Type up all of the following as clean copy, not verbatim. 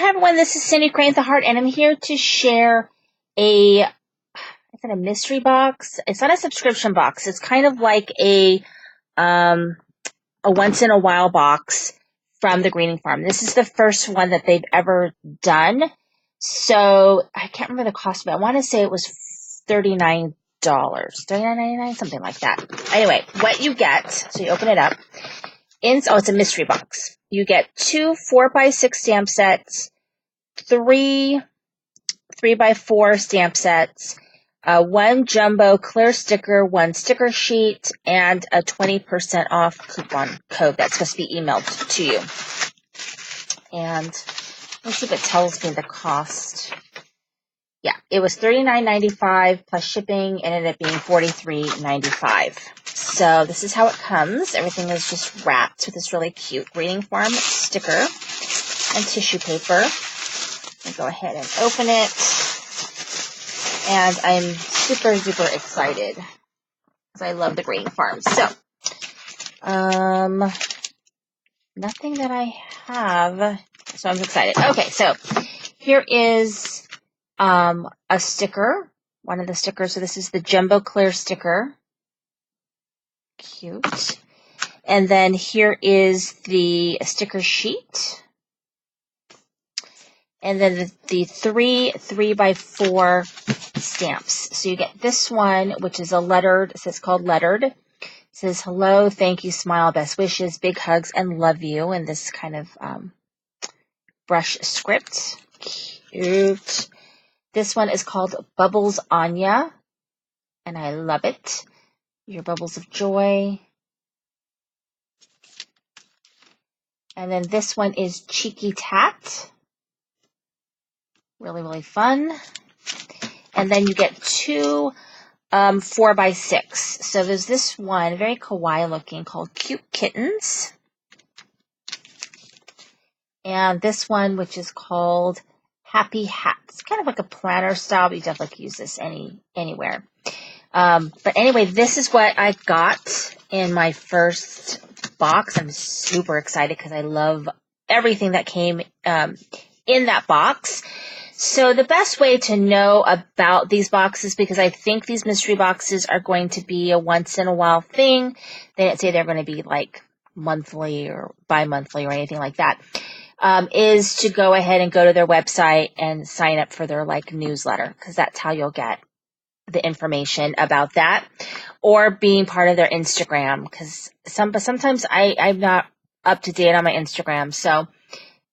Hi everyone, this is Cindy Crane the Heart, and I'm here to share a mystery box. It's not a subscription box. It's kind of like a once in a while box from the Greening Farm. This is the first one that they've ever done. So I can't remember the cost, but I want to say it was $39, $39.99, something like that. Anyway, what you get, so you open it up. It's a mystery box. You get 2 4x6 stamp sets, 3 3x4 stamp sets, 1 jumbo clear sticker, 1 sticker sheet, and a 20% off coupon code that's supposed to be emailed to you. And let's see if it tells me the cost. Yeah, it was $39.95 plus shipping, and ended up being $43.95. So this is how it comes. Everything is just wrapped with this really cute Greening Farm sticker and tissue paper. I'll go ahead and open it. And I'm super, super excited because I love the Greening Farm. So, nothing that I have, so I'm excited. Okay, so here is a sticker, one of the stickers. So this is the Jumbo Clear sticker. Cute. And then here is the sticker sheet. And then the 3 3x4 stamps. So you get this one, which is a lettered, it's called lettered. It says, hello, thank you, smile, best wishes, big hugs, and love you. And this kind of brush script. Cute. This one is called Bubbles Anya, and I love it. Your bubbles of joy. And then this one is Cheeky Tat. Really, really fun. And then you get 2 4x6. So there's this one, very kawaii looking, called Cute Kittens. And this one, which is called Happy Hats. Kind of like a planner style, but you definitely use this anywhere. But anyway, this is what I got in my first box. I'm super excited because I love everything that came in that box. So the best way to know about these boxes, because I think these mystery boxes are going to be a once in a while thing. They didn't say they're going to be like monthly or bi-monthly or anything like that, is to go ahead and go to their website and sign up for their newsletter, because that's how you'll get the information about that, or being part of their Instagram, because sometimes I'm not up to date on my Instagram, so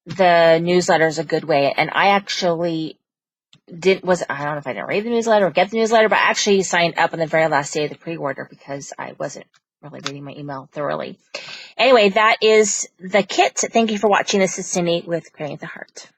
the newsletter is a good way. And I actually I don't know if I didn't read the newsletter or get the newsletter, but I actually signed up on the very last day of the pre-order because I wasn't really reading my email thoroughly. Anyway, that is the kit. Thank you for watching. This is Cindy with Crane the Heart.